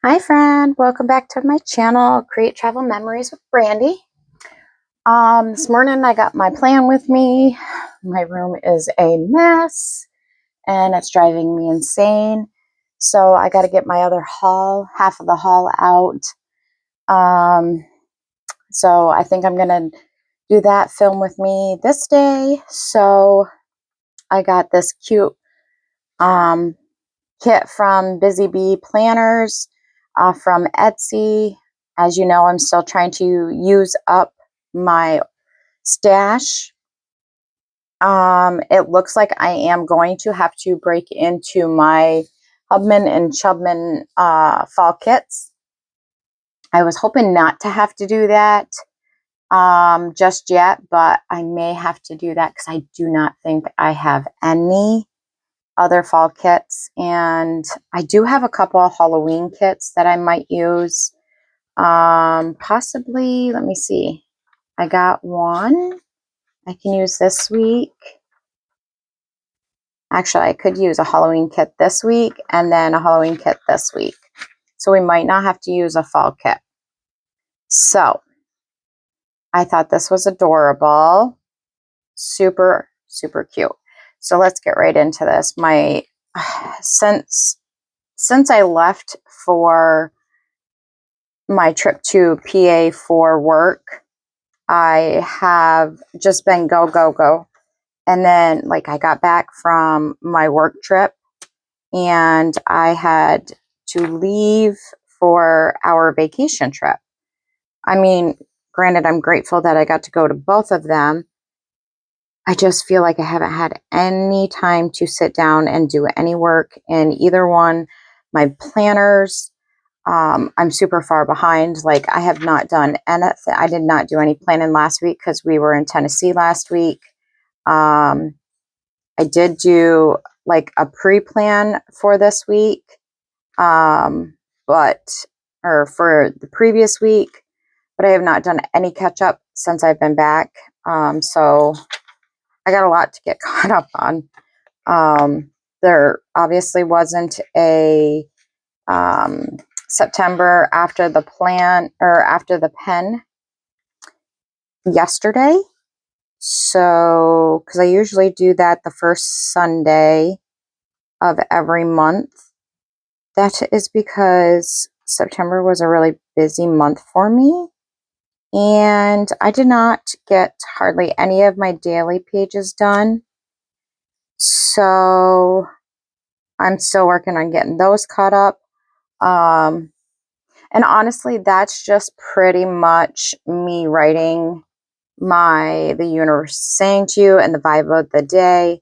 Hi friend, welcome back to my channel, Create Travel Memories with Brandy. This morning I got my plan with me. My room is a mess and it's driving me insane. So I got to get my other haul, half of the haul out. So I think I'm going to do that film with me this day. So I got this cute kit from Busy Bee Planners from Etsy. As you know, I'm still trying to use up my stash. It looks like I am going to have to break into my Hubman and Chubman fall kits. I was hoping not to have to do that just yet, but I may have to do that because I do not think I have any other fall kits, and I do have a couple of Halloween kits that I might use. Possibly, let me see. I got one I can use this week. Actually, I could use a Halloween kit this week and then a Halloween kit this week. So we might not have to use a fall kit. So I thought this was adorable. Super, super cute. So let's get right into this. Since I left for my trip to PA for work, I have just been go, go, go. And then I got back from my work trip and I had to leave for our vacation trip. I mean, granted, I'm grateful that I got to go to both of them. I just feel like I haven't had any time to sit down and do any work in either one. My planners, I'm super far behind. I have not done anything. I did not do any planning last week because we were in Tennessee last week. I did do a pre-plan for this week, or for the previous week, but I have not done any catch up since I've been back. So I got a lot to get caught up on. There obviously wasn't a September after the plan or after the pen yesterday. So, because I usually do that the first Sunday of every month. That is because September was a really busy month for me. And I did not get hardly any of my daily pages done. So I'm still working on getting those caught up. And honestly, that's just pretty much me writing the universe saying to you and the vibe of the day.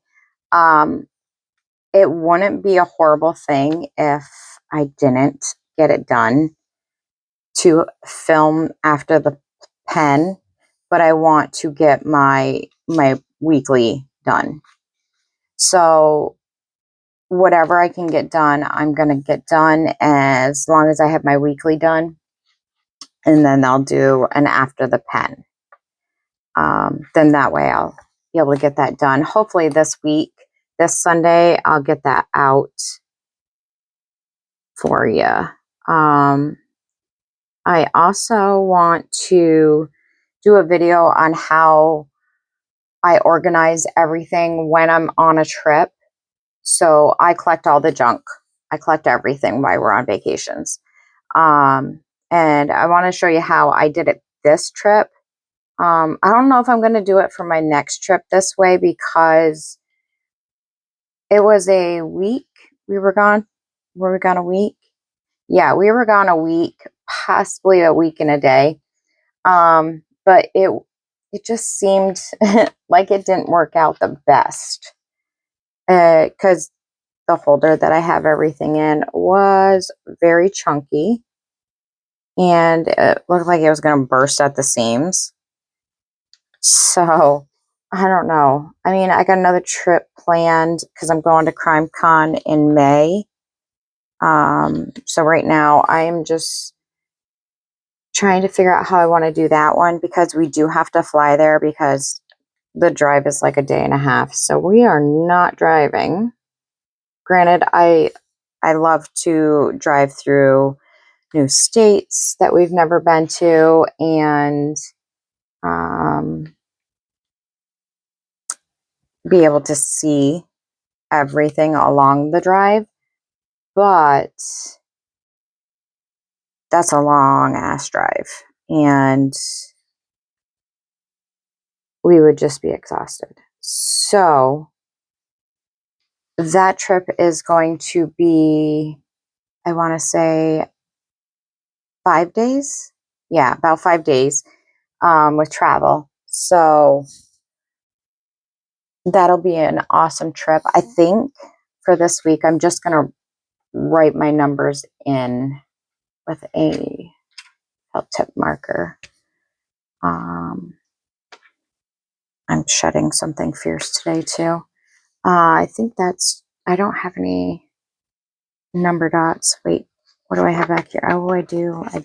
It wouldn't be a horrible thing if I didn't get it done to film after the pen, but I want to get my weekly done. So whatever I can get done, I'm going to get done as long as I have my weekly done. And then I'll do an after the pen. Then that way I'll be able to get that done. Hopefully this week, this Sunday, I'll get that out for you. I also want to do a video on how I organize everything when I'm on a trip. So I collect all the junk. I collect everything while we're on vacations. And I want to show you how I did it this trip. I don't know if I'm going to do it for my next trip this way because it was a week. We were gone. Were we gone a week? Yeah, we were gone a week, possibly a week and a day. But it just seemed like it didn't work out the best. Because the holder that I have everything in was very chunky. And it looked like it was going to burst at the seams. So, I don't know. I mean, I got another trip planned because I'm going to CrimeCon in May. So right now I am just trying to figure out how I want to do that one because we do have to fly there because the drive is like a day and a half. So we are not driving. Granted, I love to drive through new states that we've never been to, and be able to see everything along the drive. But that's a long ass drive, and we would just be exhausted. So that trip is going to be, I want to say 5 days. Yeah, about 5 days with travel. So that'll be an awesome trip. I think for this week, I'm just going to write my numbers in with a felt tip marker. I'm shedding something fierce today too. I think I don't have any number dots. Wait, what do I have back here? Oh, I do. I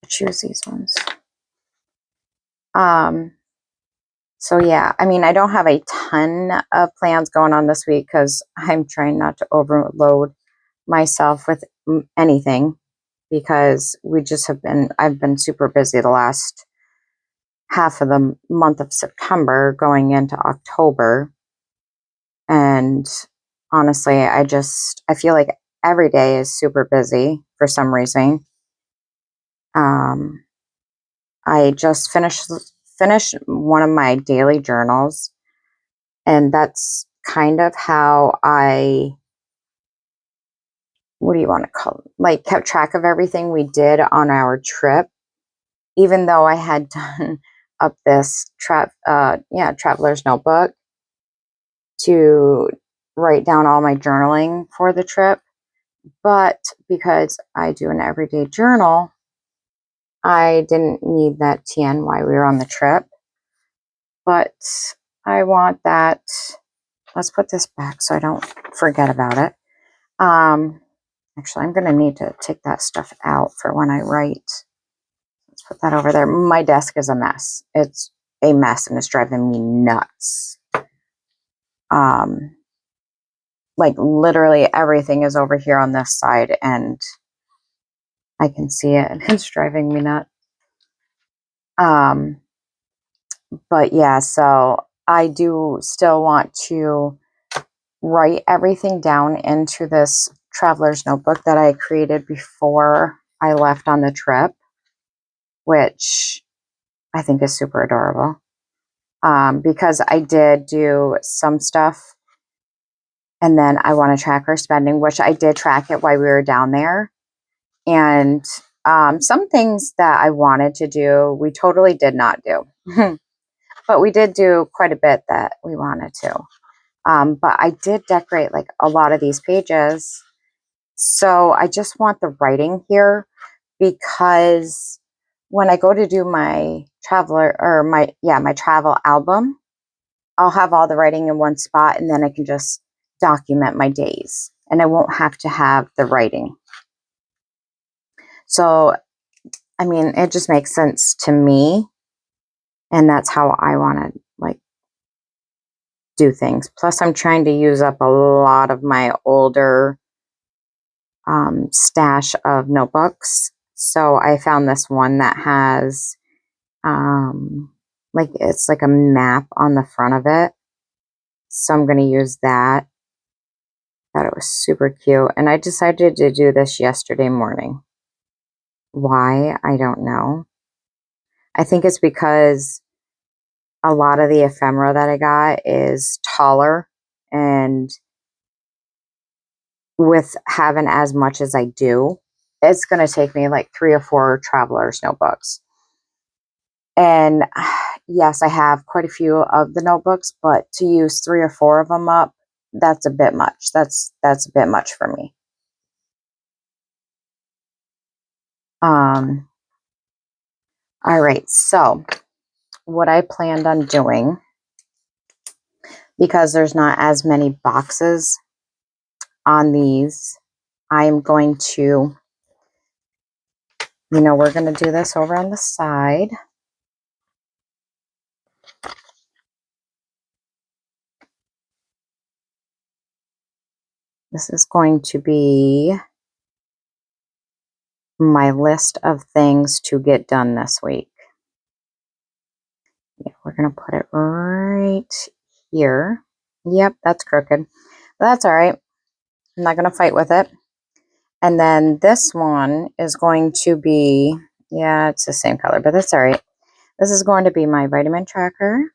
choose these ones. So yeah, I mean, I don't have a ton of plans going on this week because I'm trying not to overload myself with anything, because I've been super busy the last half of the month of September going into October. And honestly, I feel like every day is super busy for some reason. I just finished one of my daily journals, and that's kind of how what do you want to call it? Like, kept track of everything we did on our trip, even though I had done up this traveler's notebook to write down all my journaling for the trip. But because I do an everyday journal, I didn't need that TN while we were on the trip. But I want that. Let's put this back so I don't forget about it. Actually, I'm going to need to take that stuff out for when I write. Let's put that over there. My desk is a mess. It's a mess, and it's driving me nuts. Like, literally everything is over here on this side, and I can see it, and it's driving me nuts. But yeah, so I do still want to write everything down into this traveler's notebook that I created before I left on the trip, which I think is super adorable. Because I did do some stuff, and then I want to track our spending, which I did track it while we were down there. And some things that I wanted to do, we totally did not do. But we did do quite a bit that we wanted to. But I did decorate like a lot of these pages. So I just want the writing here, because when I go to do my my travel album, I'll have all the writing in one spot, and then I can just document my days, and I won't have to have the writing. So, I mean, it just makes sense to me, and that's how I want to like do things. Plus, I'm trying to use up a lot of my older stash of notebooks. So I found this one that has like, it's like a map on the front of it. So I'm going to use that. Thought it was super cute. And I decided to do this yesterday morning. Why? I don't know. I think it's because a lot of the ephemera that I got is taller, and with having as much as I do, it's going to take me like 3 or 4 traveler's notebooks. And yes, I have quite a few of the notebooks, but to use 3 or 4 of them up, that's a bit much. That's a bit much for me. All right, so what I planned on doing, because there's not as many boxes on these, I am going to, we're going to do this over on the side. This is going to be my list of things to get done this week. Yeah, we're going to put it right here. Yep, that's crooked. But that's all right. I'm not going to fight with it. And then this one is going to be, yeah, it's the same color, but that's all right. This is going to be my vitamin tracker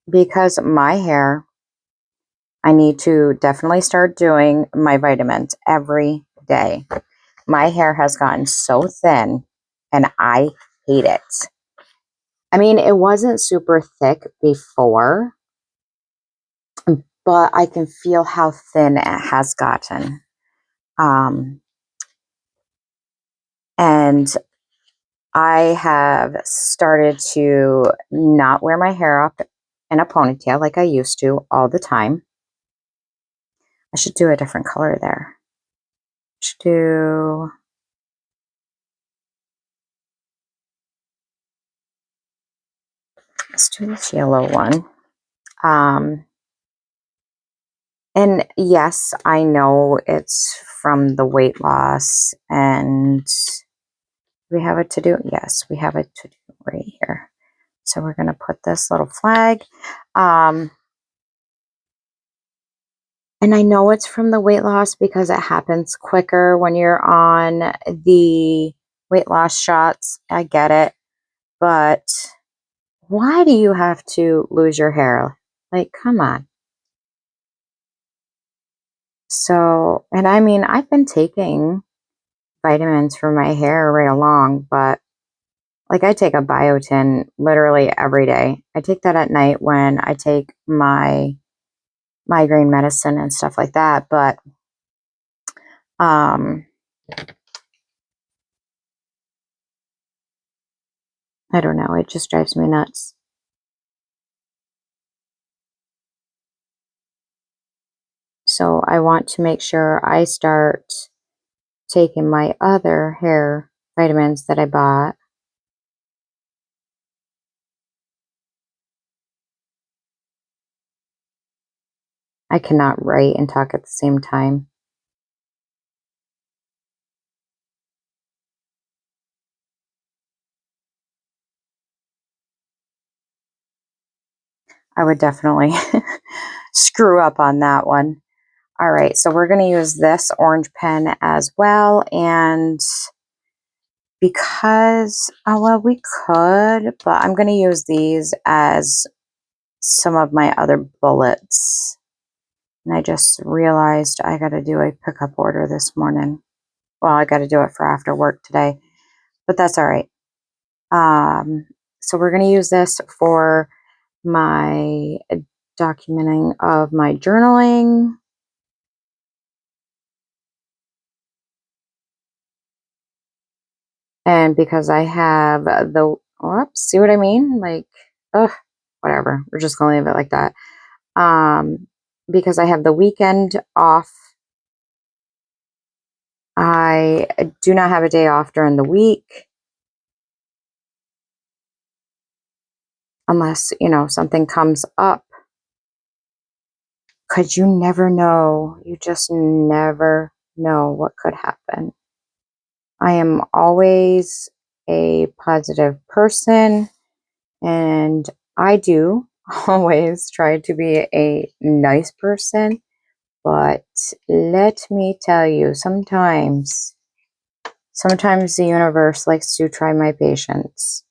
because my hair, I need to definitely start doing my vitamins every day. My hair has gotten so thin and I hate it. I mean, it wasn't super thick before, but I can feel how thin it has gotten. And I have started to not wear my hair up in a ponytail like I used to all the time. I should do a different color there. Let's do this yellow one. And yes, I know it's from the weight loss, and we have a to-do. Yes, we have a to-do right here. So we're going to put this little flag. And I know it's from the weight loss because it happens quicker when you're on the weight loss shots. I get it. But why do you have to lose your hair? Like, come on. So, and I mean, I've been taking vitamins for my hair right along, but like I take a biotin literally every day. I take that at night when I take my migraine medicine and stuff like that. But I don't know. It just drives me nuts. So I want to make sure I start taking my other hair vitamins that I bought. I cannot write and talk at the same time. I would definitely screw up on that one. All right, so we're going to use this orange pen as well. And because, oh, well, we could, but I'm going to use these as some of my other bullets. And I just realized I got to do a pickup order this morning. Well, I got to do it for after work today, but that's all right. So we're going to use this for my documenting of my journaling. And because I have the, whoops, see what I mean? Like, ugh, whatever. We're just going to leave it like that. Because I have the weekend off. I do not have a day off during the week. Unless, you know, something comes up. Because you never know. You just never know what could happen. I am always a positive person, and I do always try to be a nice person. But let me tell you, sometimes the universe likes to try my patience.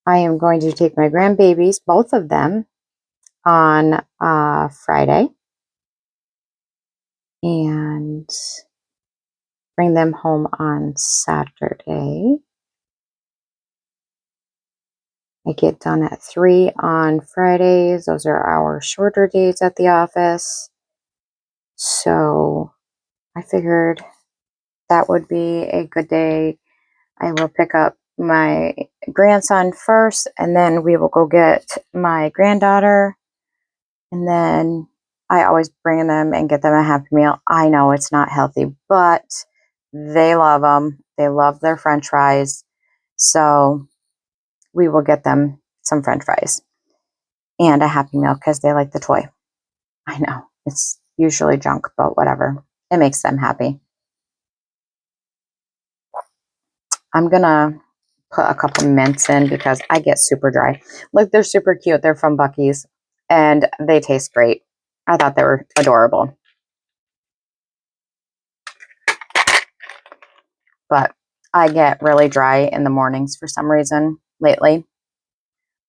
I am going to take my grandbabies, both of them, on Friday and bring them home on Saturday. I get done at 3 on Fridays. Those are our shorter days at the office. So I figured that would be a good day. I will pick up my grandson first, and then we will go get my granddaughter. And then I always bring them and get them a Happy Meal. I know it's not healthy, but they love them. They love their French fries. So we will get them some French fries. and a Happy Meal because they like the toy. I know it's usually junk, but whatever. It makes them happy. I'm gonna put a couple mints in because I get super dry. Look, they're super cute. They're from Buc-ee's and they taste great. I thought they were adorable. But I get really dry in the mornings for some reason lately.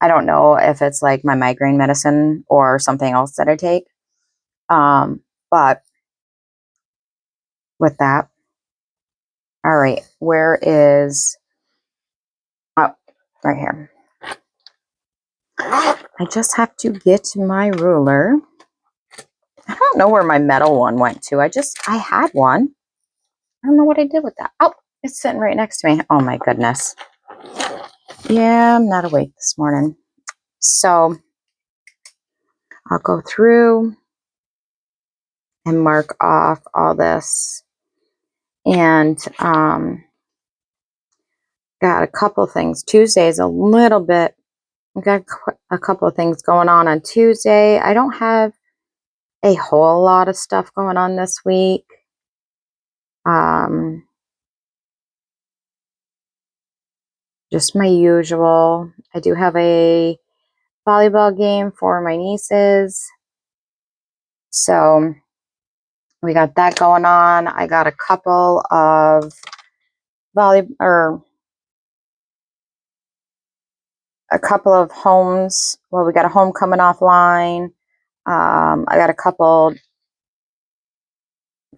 I don't know if it's like my migraine medicine or something else that I take. But with that, all right, where is, oh, right here. I just have to get my ruler. I don't know where my metal one went to. I had one. I don't know what I did with that. Oh, it's sitting right next to me. Oh my goodness. Yeah, I'm not awake this morning. So I'll go through and mark off all this. And got a couple things. Tuesday's a little bit, I've got a couple of things going on Tuesday. I don't have a whole lot of stuff going on this week. Just my usual. I do have a volleyball game for my nieces. So we got that going on. I got a couple of a couple of homes. Well, we got a home coming offline. I got a couple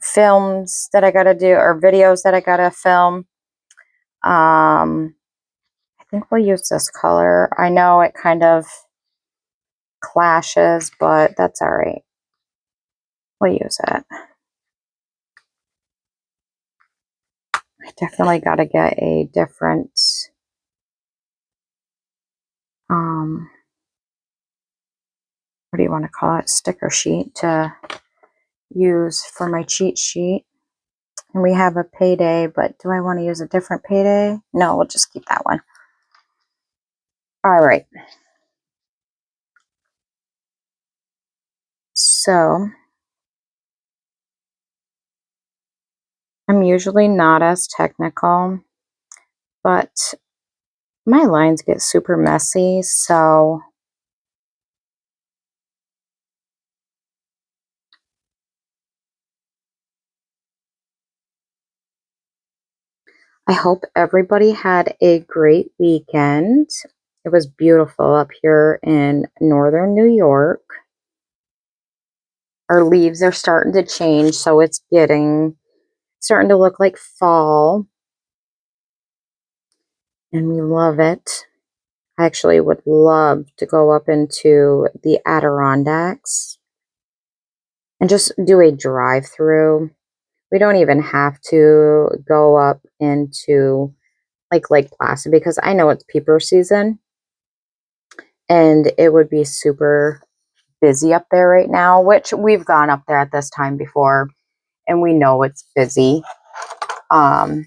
films that I got to do, or videos that I got to film. I think we'll use this color. I know it kind of clashes, but that's all right. We'll use it. I definitely got to get a different what do you want to call it? Sticker sheet to use for my cheat sheet. And we have a payday, but do I want to use a different payday? No, we'll just keep that one. All right. So I'm usually not as technical, but my lines get super messy, so I hope everybody had a great weekend. It was beautiful up here in northern New York. Our leaves are starting to change, so it's starting to look like fall. And we love it. I actually would love to go up into the Adirondacks and just do a drive-through. We don't even have to go up into like Lake Placid because I know it's peeper season and it would be super busy up there right now, which we've gone up there at this time before and we know it's busy. And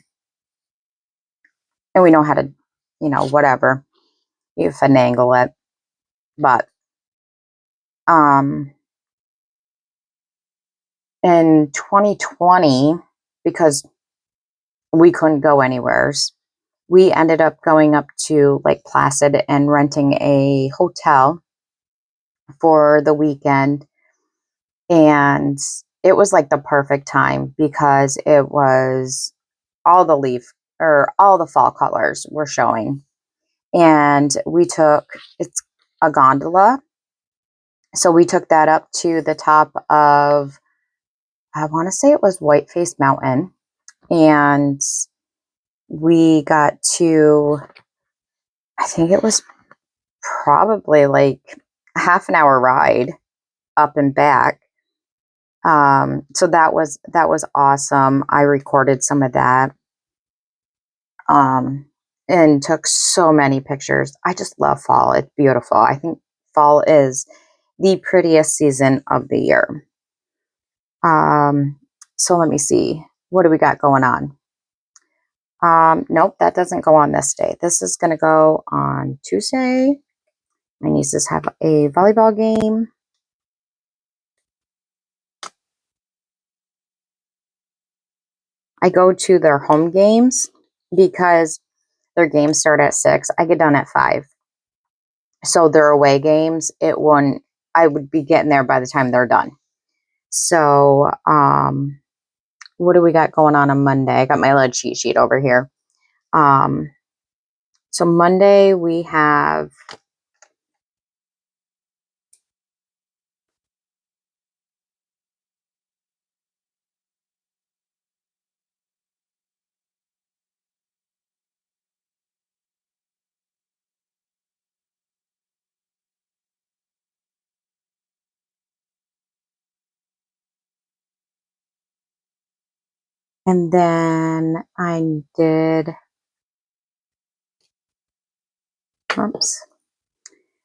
we know how to, whatever, you finagle it. But in 2020, because we couldn't go anywheres, we ended up going up to Lake Placid and renting a hotel for the weekend. And it was like the perfect time because it was all the fall colors were showing. And it's a gondola. So we took that up to the top of, I want to say it was Whiteface Mountain. And we got to, I think it was probably like a half an hour ride up and back. So that was awesome. I recorded some of that. And took so many pictures. I just love fall. It's beautiful. I think fall is the prettiest season of the year. So let me see. What do we got going on? Nope, that doesn't go on this day. This is going to go on Tuesday. My nieces have a volleyball game. I go to their home games because their games start at 6. I get done at 5. So their away games, I would be getting there by the time they're done. So, what do we got going on Monday? I got my little cheat sheet over here. So Monday we have and then I did, oops,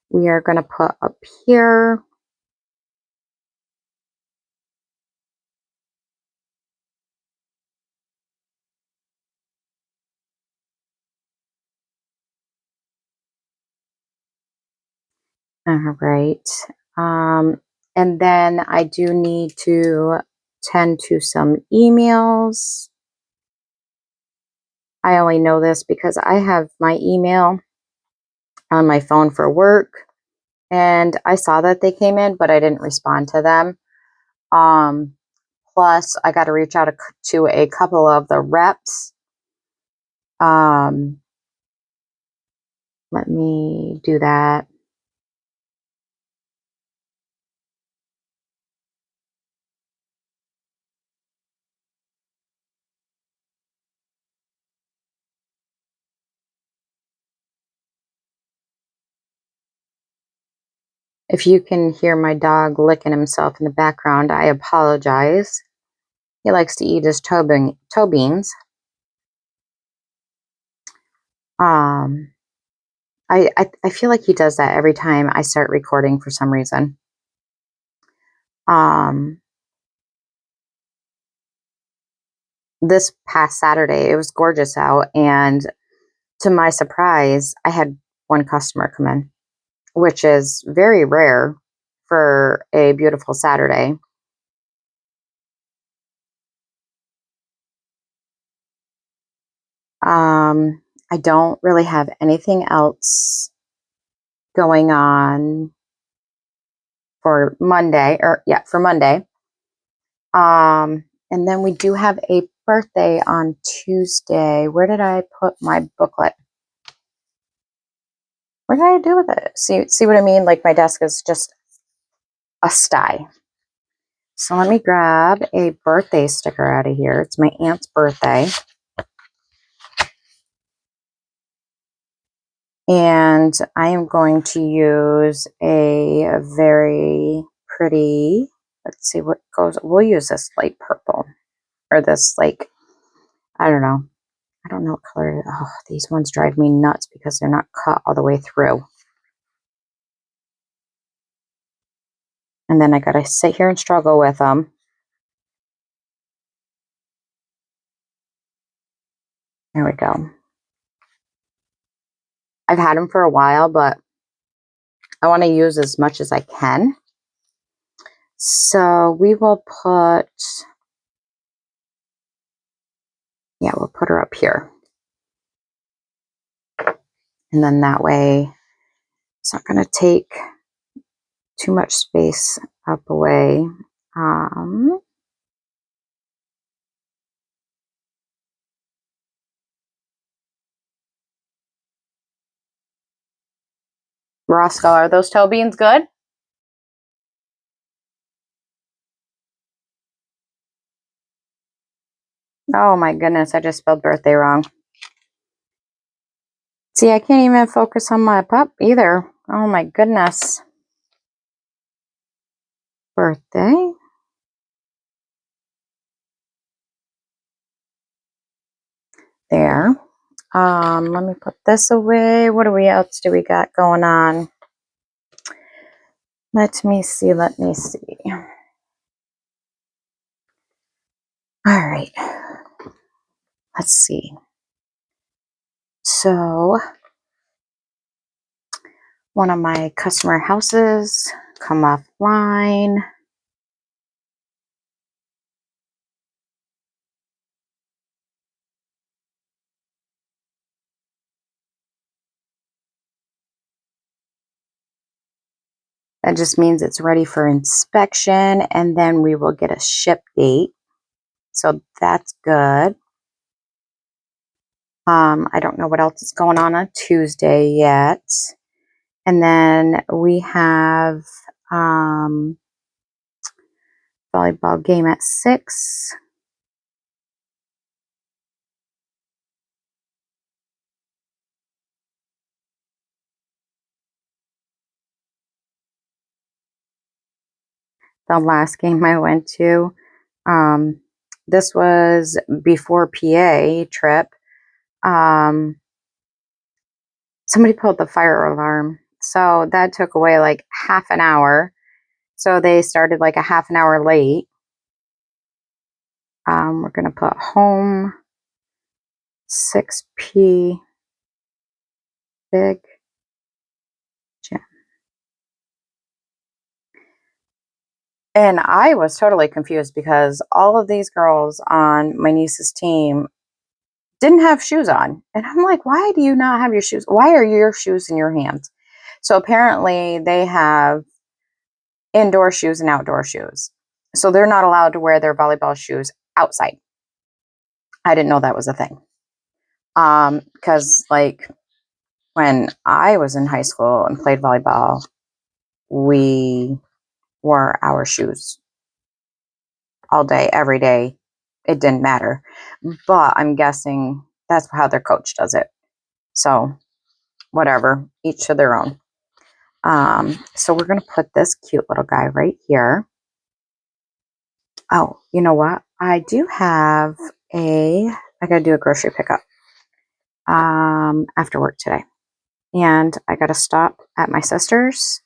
we are going to put up here, all right. And then I do need to tend to some emails. I only know this because I have my email on my phone for work, and I saw that they came in, but I didn't respond to them. Plus, I got to reach out to a couple of the reps. Let me do that. If you can hear my dog licking himself in the background, I apologize. He likes to eat his toe beans. I feel like he does that every time I start recording for some reason. This past Saturday, it was gorgeous out, and to my surprise, I had one customer come in, which is very rare for a beautiful Saturday. I don't really have anything else going on for Monday, for Monday. And then we do have a birthday on Tuesday. Where did I put my booklet? What did I do with it? See what I mean? Like, my desk is just a sty. So let me grab a birthday sticker out of here. It's my aunt's birthday. And I am going to use a very pretty, let's see what goes, we'll use this light purple, or this, like, I don't know what color. Oh, these ones drive me nuts because they're not cut all the way through. And then I gotta sit here and struggle with them. There we go. I've had them for a while, but I want to use as much as I can. So we will put, we'll put her up here. And then that way it's not going to take too much space up away. Roscoe, are those toe beans good? Oh my goodness, I just spelled birthday wrong. See, I can't even focus on my pup either. Oh my goodness. Birthday. There. Let me put this away. What else do we got going on? Let me see. All right. Let's see. So one of my customer houses come offline. That just means it's ready for inspection, and then we will get a ship date. So that's good. I don't know what else is going on Tuesday yet. And then we have volleyball game at 6. The last game I went to, this was before PA trip. Somebody pulled the fire alarm. So that took away like half an hour. So they started like a half an hour late. We're going to put home 6P big gym. And I was totally confused because all of these girls on my niece's team didn't have shoes on. And I'm like, why do you not have your shoes? Why are your shoes in your hands? So apparently they have indoor shoes and outdoor shoes. So they're not allowed to wear their volleyball shoes outside. I didn't know that was a thing. Because like when I was in high school and played volleyball, we wore our shoes all day, every day. It didn't matter. But I'm guessing that's how their coach does it. So whatever, each to their own. So we're going to put this cute little guy right here. Oh, you know what? I do have I got to do a grocery pickup after work today. And I got to stop at my sister's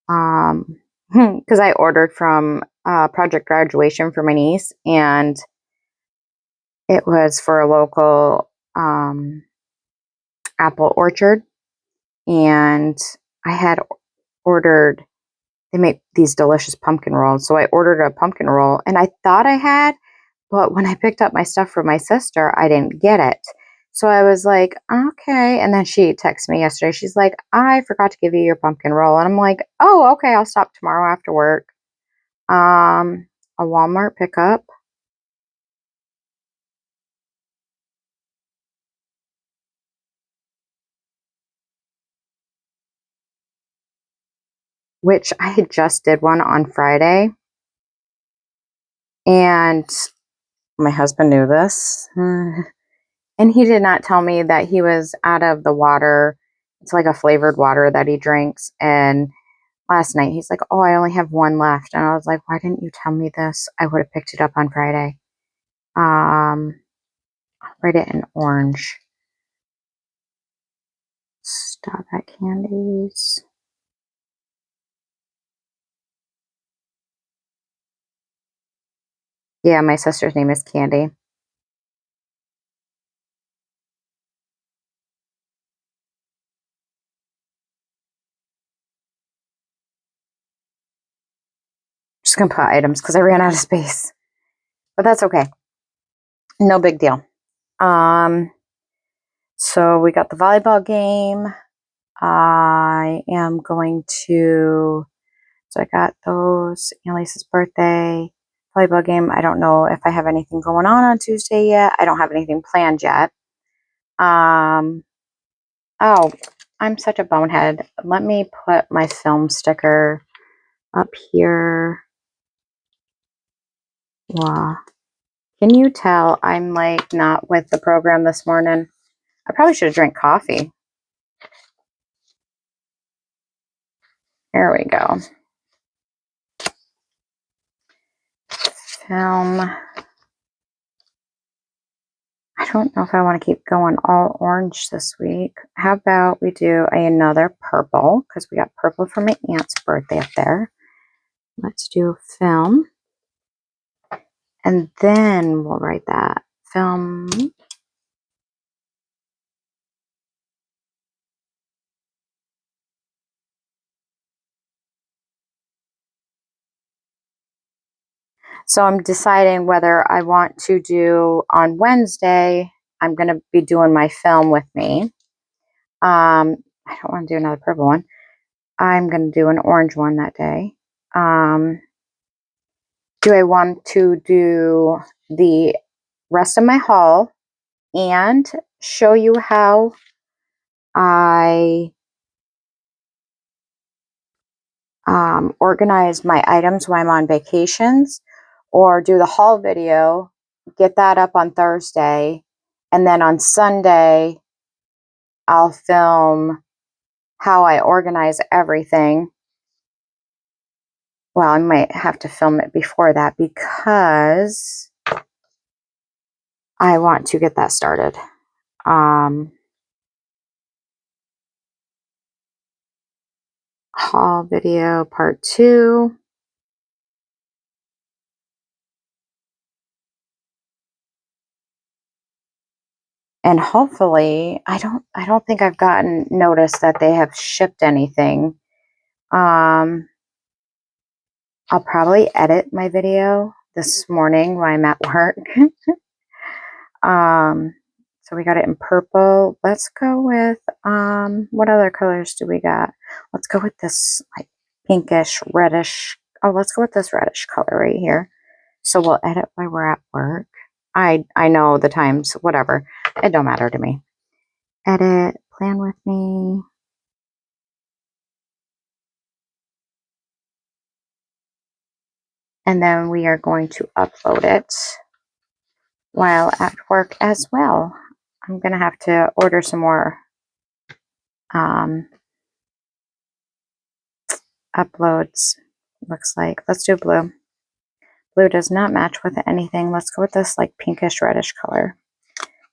because I ordered from Project Graduation for my niece, and it was for a local apple orchard. And I had ordered, they make these delicious pumpkin rolls. So I ordered a pumpkin roll, and I thought I had, but when I picked up my stuff for my sister, I didn't get it. So I was like, okay. And then she texted me yesterday. She's like, I forgot to give you your pumpkin roll. And I'm like, oh, okay. I'll stop tomorrow after work. A Walmart pickup. Which I just did one on Friday. And my husband knew this. And he did not tell me that he was out of the water. It's like a flavored water that he drinks. And last night he's like, oh, I only have one left. And I was like, why didn't you tell me this? I would have picked it up on Friday. I'll write it in orange. Stop at Candies. Yeah, my sister's name is Candy. Just gonna put items because I ran out of space. But that's okay. No big deal. So we got the volleyball game. I am going to, so I got those, Annalise's birthday, volleyball game. I don't know if I have anything going on Tuesday yet. I don't have anything planned yet. Oh, I'm such a bonehead. Let me put my film sticker up here. Wow. Can you tell I'm like not with the program this morning? I probably should have drank coffee. There we go. Film. I don't know if I want to keep going all orange this week. How about we do another purple, because we got purple for my aunt's birthday up there. Let's do film. And then we'll write that. Film. So I'm deciding whether I want to do on Wednesday. I'm going to be doing my film with me. I don't want to do another purple one. I'm going to do an orange one that day. Do I want to do the rest of my haul and show you how I organize my items when I'm on vacations, or do the haul video, get that up on Thursday, and then on Sunday, I'll film how I organize everything. Well, I might have to film it before that because I want to get that started. Haul video part 2. And hopefully, I don't think I've gotten notice that they have shipped anything. I'll probably edit my video this morning while I'm at work. So we got it in purple. Let's go with what other colors do we got? Let's go with this like pinkish reddish. Oh, let's go with this reddish color right here. So we'll edit while we're at work. I know the times, whatever. It don't matter to me. Edit, plan with me. And then we are going to upload it while at work as well. I'm going to have to order some more uploads, looks like. Let's do blue. Blue does not match with anything. Let's go with this like pinkish reddish color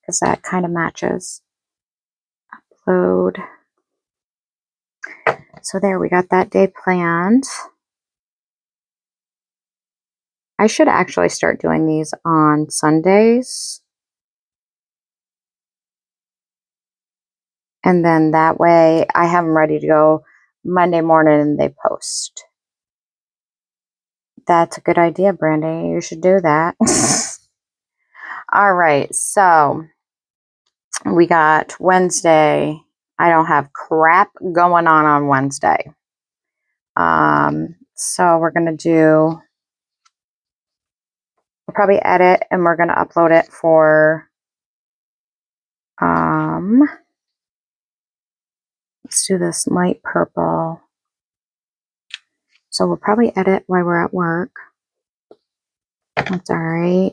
because that kind of matches. Upload. So there, we got that day planned. I should actually start doing these on Sundays. And then that way I have them ready to go Monday morning and they post. That's a good idea, Brandy. You should do that. All right, so we got Wednesday. I don't have crap going on Wednesday. So we're going to we'll probably edit and we're going to upload it for, let's do this light purple. So we'll probably edit while we're at work. That's all right.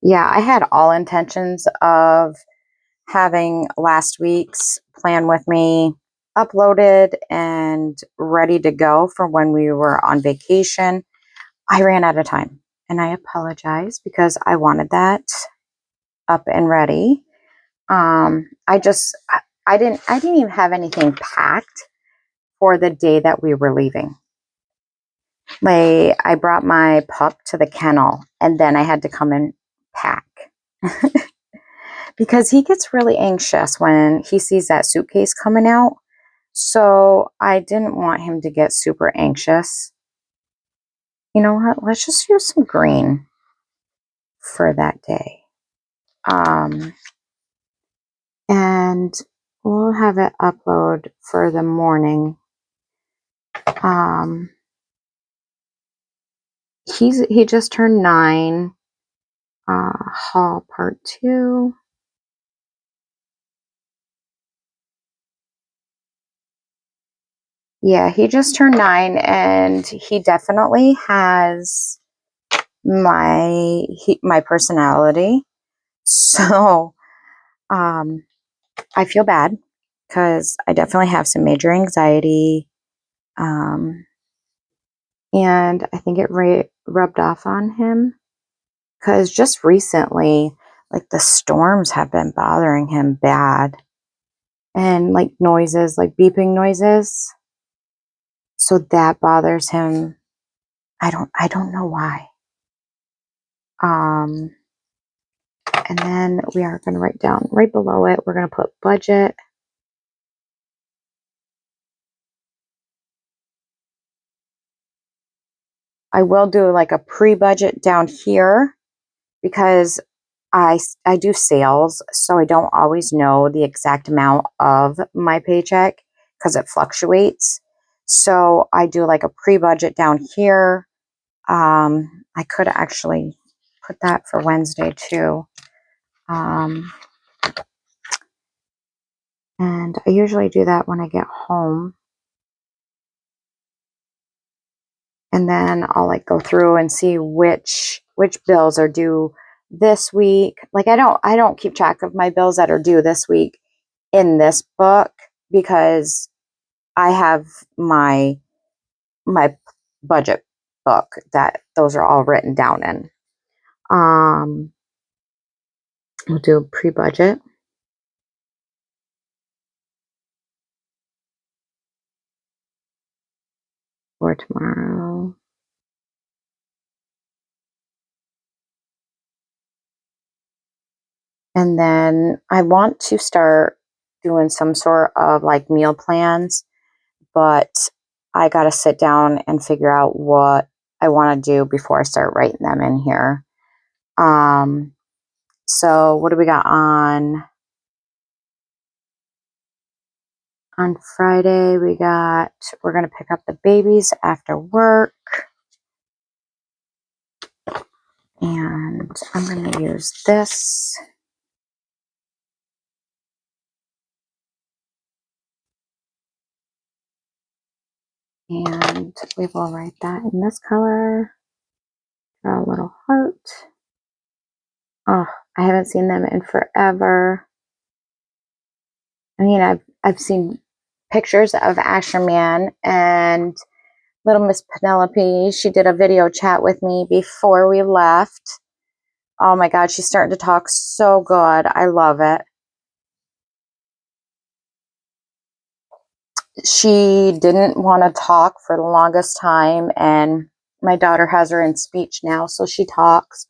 Yeah, I had all intentions of having last week's plan with me uploaded and ready to go for when we were on vacation. I ran out of time and I apologize because I wanted that up and ready. I didn't even have anything packed for the day that we were leaving. Like, I brought my pup to the kennel and then I had to come and pack because he gets really anxious when he sees that suitcase coming out. So I didn't want him to get super anxious. You know what? Let's just use some green for that day. And we'll have it upload for the morning. He just turned 9. Haul part 2. Yeah, he just turned 9 and he definitely has my personality. So I feel bad because I definitely have some major anxiety. And I think it rubbed off on him because just recently, like, the storms have been bothering him bad. And like noises, like beeping noises. So that bothers him. I don't know why. And then we are going to write down right below it, we're going to put budget. I will do like a pre-budget down here because I do sales, so I don't always know the exact amount of my paycheck because it fluctuates. So I do like a pre-budget down here. I could actually put that for Wednesday too. And I usually do that when I get home. And then I'll like go through and see which bills are due this week. Like I don't keep track of my bills that are due this week in this book because I have my budget book that those are all written down in. We'll do a pre-budget for tomorrow. And then I want to start doing some sort of like meal plans, but I got to sit down and figure out what I want to do before I start writing them in here. So what do we got on Friday? We're going to pick up the babies after work. And I'm going to use this. And we will write that in this color. Draw a little heart. Oh, I haven't seen them in forever. I mean, I've seen pictures of Asher Man and little Miss Penelope. She did a video chat with me before we left. Oh my God, she's starting to talk so good. I love it. She didn't want to talk for the longest time, and my daughter has her in speech now, so she talks.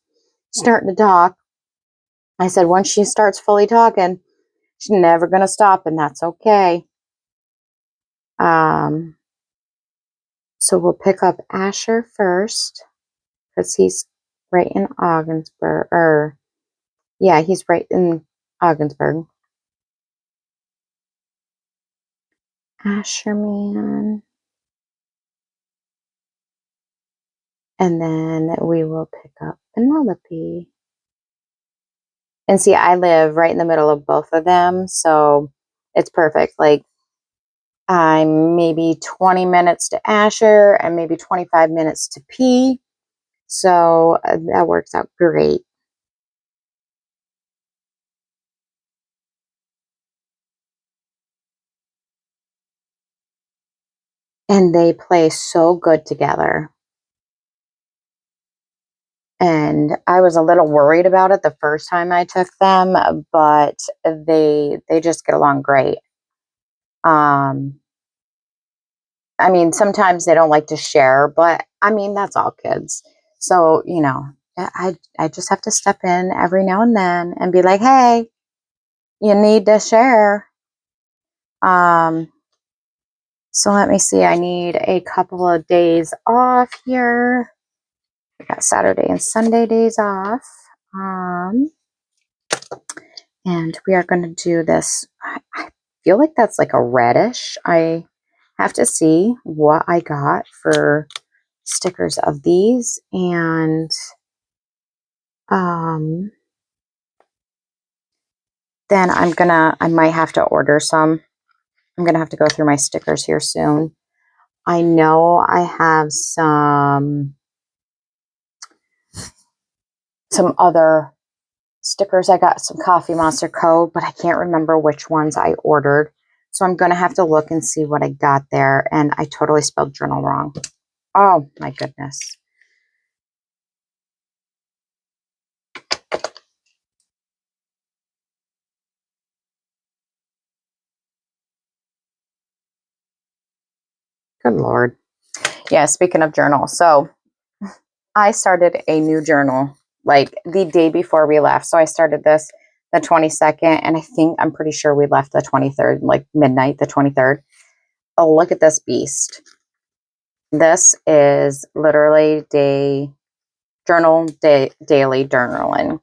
Starting to talk. I said, once she starts fully talking, she's never going to stop, and that's okay. So we'll pick up Asher first, because he's right in Ogdensburg, he's right in Ogdensburg. Asher Man. And then we will pick up Penelope. And see, I live right in the middle of both of them, so it's perfect. Like, I'm maybe 20 minutes to Asher and maybe 25 minutes to P. So that works out great. And they play so good together. And I was a little worried about it the first time I took them, but they just get along great. I mean, sometimes they don't like to share, but I mean, that's all kids. So, I just have to step in every now and then and be like, hey, you need to share. So let me see. I need a couple of days off here. I got Saturday and Sunday days off. And we are going to do this. I feel like that's like a reddish. I have to see what I got for stickers of these. And then I might have to order some. I'm going to have to go through my stickers here soon. I know I have some other stickers. I got some Coffee Monster Co., but I can't remember which ones I ordered. So I'm going to have to look and see what I got there. And I totally spelled journal wrong. Oh, my goodness. Good Lord. Yeah, speaking of journal. So I started a new journal like the day before we left. So I started this the 22nd, and I'm pretty sure we left the 23rd, like midnight, the 23rd. Oh, look at this beast. This is literally daily journaling.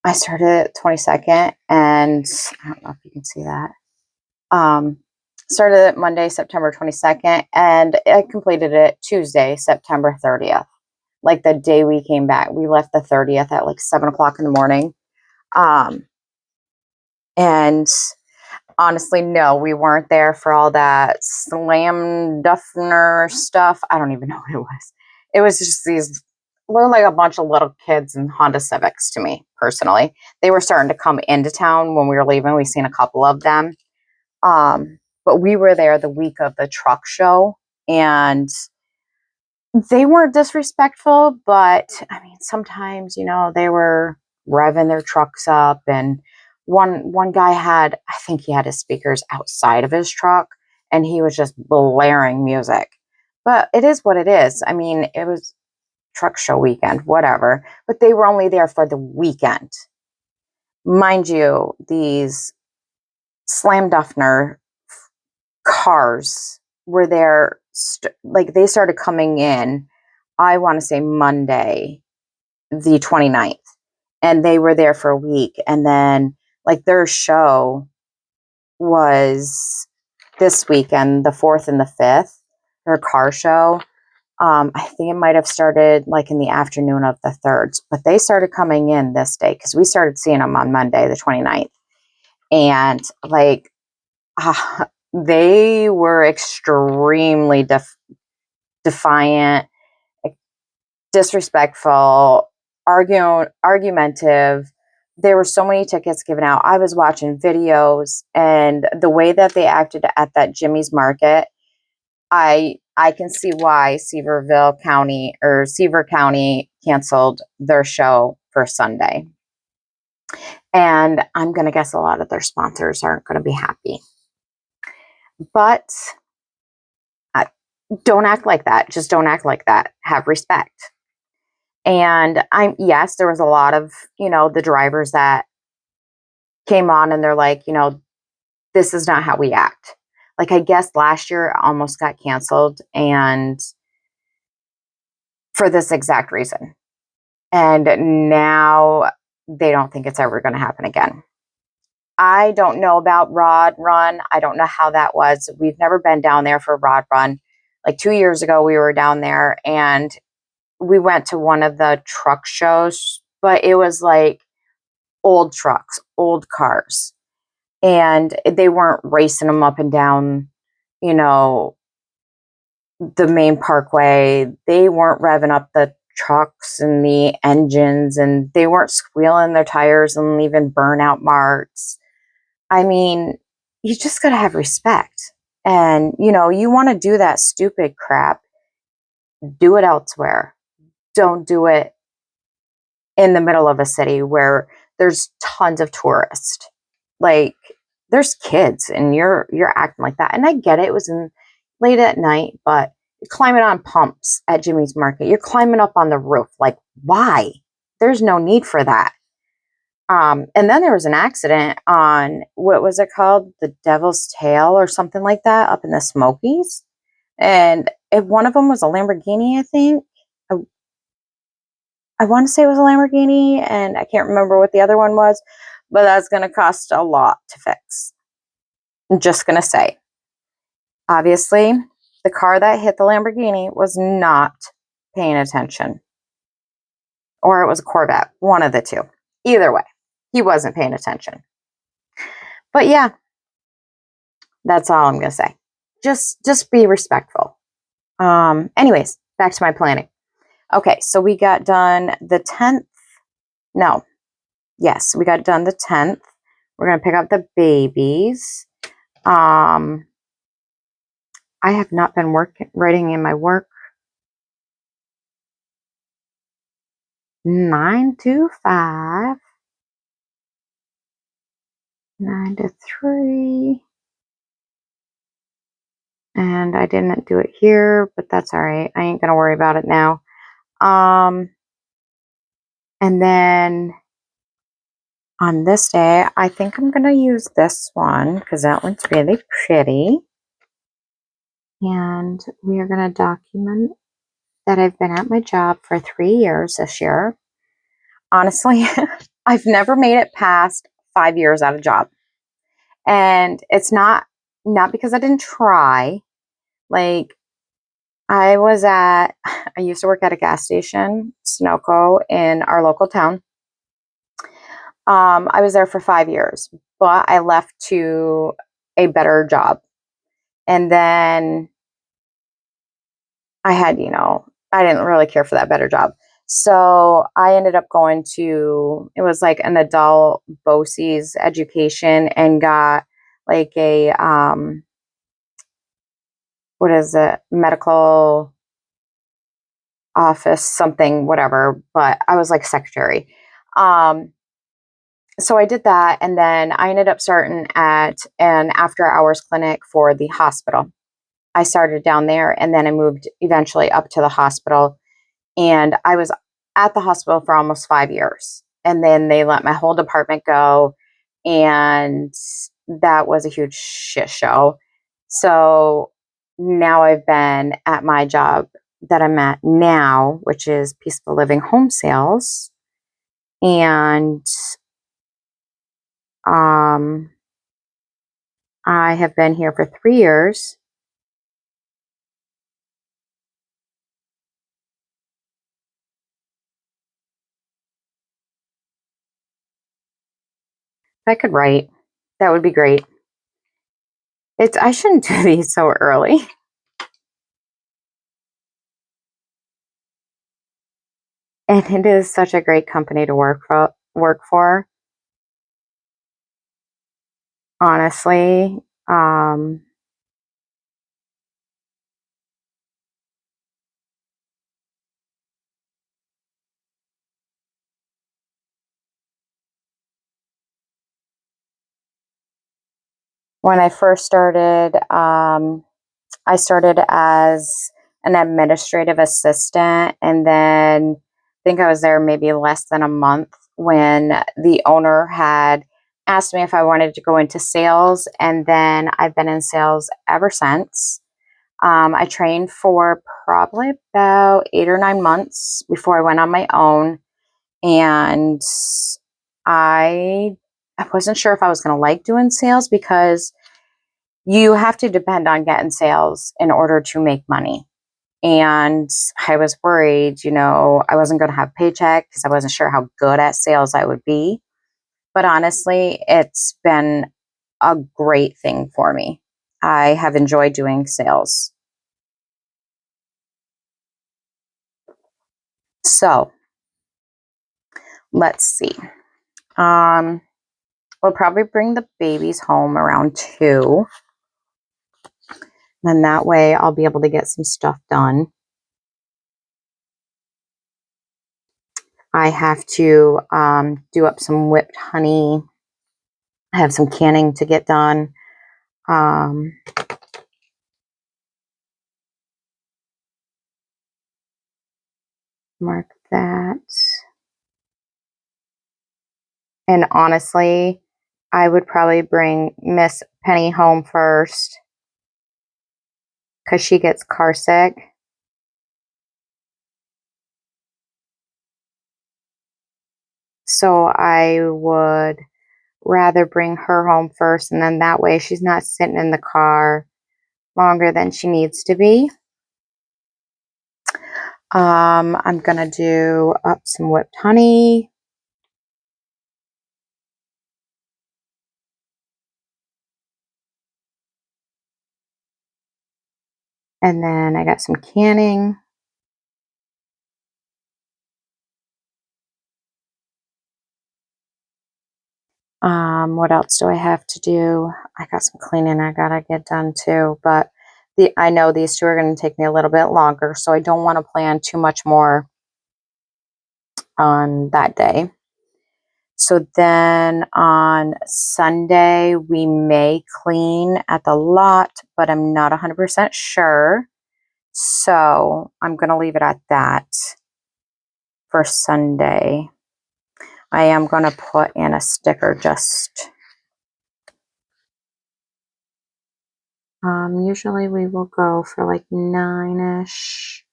I started 22nd, and I don't know if you can see that. Started it Monday, September 22nd, and I completed it Tuesday, September 30th. Like the day we came back. We left the 30th at like 7 o'clock in the morning. And honestly, no, we weren't there for all that slam duffner stuff. I don't even know what it was. It was just these looked like a bunch of little kids in Honda Civics to me, personally. They were starting to come into town when we were leaving. We've seen a couple of them. But we were there the week of the truck show, and they weren't disrespectful, but I mean, sometimes, they were revving their trucks up, and one guy I think he had his speakers outside of his truck, and he was just blaring music. But it is what it is. I mean, it was truck show weekend, whatever, but they were only there for the weekend. Mind you, these Slam Duffner cars were there, like they started coming in, I want to say Monday, the 29th, and they were there for a week. And then like their show was this weekend, the 4th and the 5th, their car show. I think it might have started like in the afternoon of the 3rd, but they started coming in this day because we started seeing them on Monday, the 29th. And like, they were extremely defiant, disrespectful, argumentative. There were so many tickets given out. I was watching videos, and the way that they acted at that Jimmy's Market, I can see why Seaver County canceled their show for Sunday. And I'm going to guess a lot of their sponsors aren't going to be happy. But don't act like that. Just don't act like that. Have respect. And yes, there was a lot of, the drivers that came on and they're like, this is not how we act. Like, I guess last year almost got canceled, and for this exact reason. And now they don't think it's ever going to happen again. I don't know about Rod Run. I don't know how that was. We've never been down there for Rod Run. Like 2 years ago, we were down there, and we went to one of the truck shows, but it was like old trucks, old cars. And they weren't racing them up and down, the main parkway. They weren't revving up the trucks and the engines, and they weren't squealing their tires and leaving burnout marks. I mean, you just got to have respect. And, you want to do that stupid crap, do it elsewhere. Don't do it in the middle of a city where there's tons of tourists. Like, there's kids, and you're acting like that. And I get it. It was late at night, but you're climbing on pumps at Jimmy's Market. You're climbing up on the roof. Like, why? There's no need for that. And then there was an accident on, what was it called? The Devil's Tail or something like that up in the Smokies. And one of them was a Lamborghini, I think. I want to say it was a Lamborghini, and I can't remember what the other one was, but that's going to cost a lot to fix. I'm just going to say. Obviously, the car that hit the Lamborghini was not paying attention. Or it was a Corvette, one of the two. Either way, he wasn't paying attention. But yeah, that's all I'm going to say. Just be respectful. Anyways, back to my planning. Okay, so we got done the 10th. No. Yes, we got done the 10th. We're going to pick up the babies. I have not been writing in my work 9 to 5. 9 to 3. And I didn't do it here, but that's all right. I ain't going to worry about it now. And then on this day, I think I'm going to use this one because that one's really pretty. And we are going to document that I've been at my job for 3 years this year. Honestly, I've never made it past 5 years at a job. And it's not because I didn't try. Like, I used to work at a gas station, Sunoco, in our local town. I was there for 5 years, but I left to a better job. And then I had, I didn't really care for that better job. So I ended up going to, it was like an adult BOCES education, and got like a, what is it, medical office, something, whatever. But I was like secretary. So I did that. And then I ended up starting at an after hours clinic for the hospital. I started down there, and then I moved eventually up to the hospital. And I was at the hospital for almost 5 years. And then they let my whole department go. And that was a huge shit show. So now I've been at my job that I'm at now, which is Peaceful Living Home Sales. And I have been here for 3 years. If I could write, that would be great. I shouldn't do these so early. And it is such a great company to work for. Honestly. When I first started, I started as an administrative assistant, and then I think I was there maybe less than a month when the owner had asked me if I wanted to go into sales, and then I've been in sales ever since. I trained for probably about 8 or 9 months before I went on my own, and I I wasn't sure if I was going to like doing sales, because you have to depend on getting sales in order to make money. And I was worried, I wasn't going to have a paycheck because I wasn't sure how good at sales I would be. But honestly, it's been a great thing for me. I have enjoyed doing sales. So let's see. We'll probably bring the babies home around 2. Then that way I'll be able to get some stuff done. I have to do up some whipped honey. I have some canning to get done. Mark that. And honestly, I would probably bring Miss Penny home first, because she gets car sick. So I would rather bring her home first, and then that way she's not sitting in the car longer than she needs to be. I'm gonna do up some whipped honey. And then I got some canning. What else do I have to do? I got some cleaning I gotta get done too, but I know these 2 are going to take me a little bit longer, so I don't want to plan too much more on that day. So then on Sunday, we may clean at the lot, but I'm not 100% sure. So I'm going to leave it at that for Sunday. I am going to put in a sticker just... usually we will go for like 9-ish.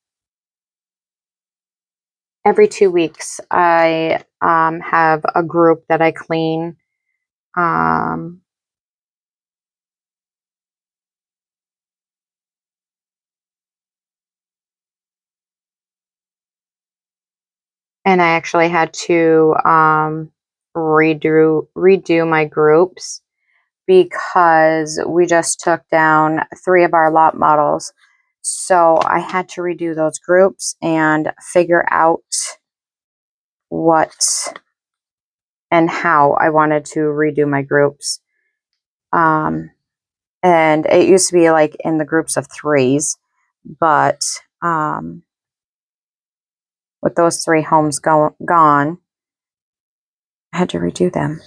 Every 2 weeks, I have a group that I clean. And I actually had to redo my groups because we just took down 3 of our lot models. So I had to redo those groups and figure out what and how I wanted to redo my groups. And it used to be like in the groups of 3s, but with those 3 homes gone, I had to redo them.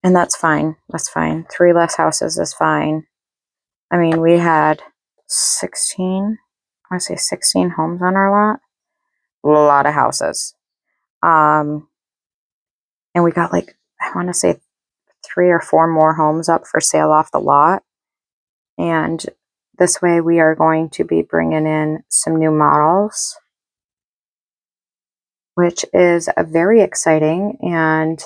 And that's fine. That's fine. 3 less houses is fine. I mean, we had 16, I want to say 16 homes on our lot. A lot of houses. And we got like, I want to say 3 or 4 more homes up for sale off the lot. And this way we are going to be bringing in some new models, which is very exciting. And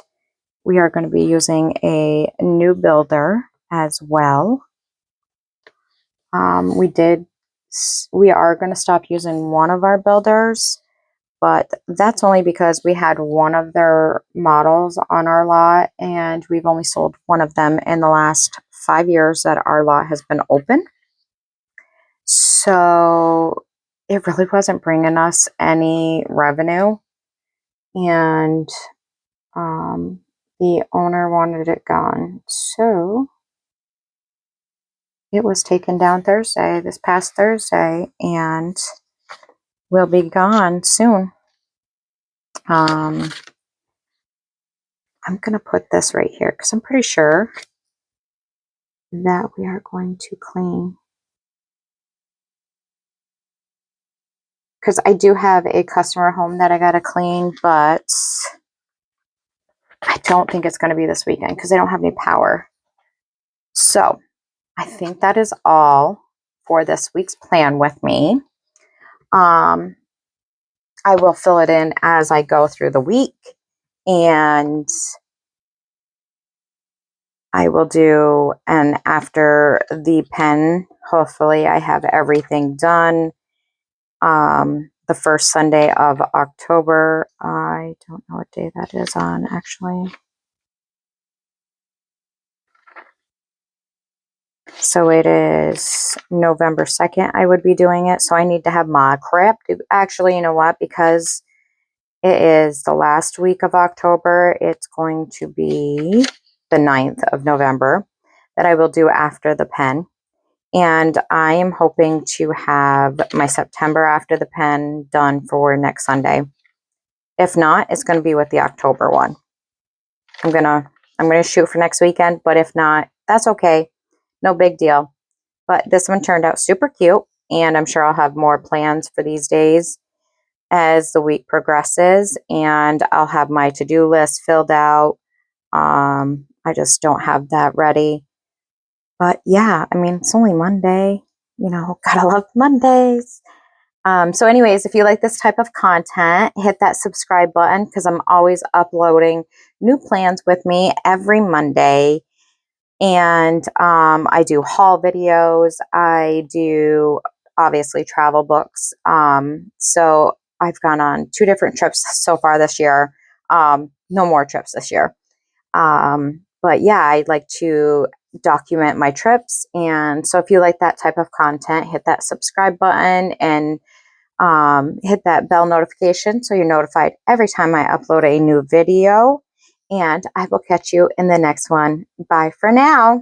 we are going to be using a new builder as well. We are going to stop using one of our builders, but that's only because we had one of their models on our lot and we've only sold one of them in the last 5 years that our lot has been open. So it really wasn't bringing us any revenue, and the owner wanted it gone. So it was taken down this past Thursday, and will be gone soon. I'm going to put this right here because I'm pretty sure that we are going to clean. Because I do have a customer home that I got to clean, but I don't think it's going to be this weekend because I don't have any power. So I think that is all for this week's plan with me. I will fill it in as I go through the week, and I will do, and after the pen, hopefully I have everything done. The first Sunday of October. I don't know what day that is on, actually. So it is November 2nd I would be doing it. So I need to have my crap. Actually, you know what? Because it is the last week of October, it's going to be the 9th of November that I will do after the pen. And I am hoping to have my September after the pen done for next Sunday. If not, it's going to be with the October one. I'm gonna shoot for next weekend, but if not, that's okay. No big deal. But this one turned out super cute, and I'm sure I'll have more plans for these days as the week progresses, and I'll have my to-do list filled out. I just don't have that ready. But yeah, I mean, it's only Monday. You know, gotta love Mondays. So anyways, if you like this type of content, hit that subscribe button because I'm always uploading new plans with me every Monday. And I do haul videos. I do, obviously, travel books. So I've gone on 2 different trips so far this year. No more trips this year. But yeah, I'd like to document my trips. And so if you like that type of content, hit that subscribe button and hit that bell notification so you're notified every time I upload a new video. And I will catch you in the next one. Bye for now.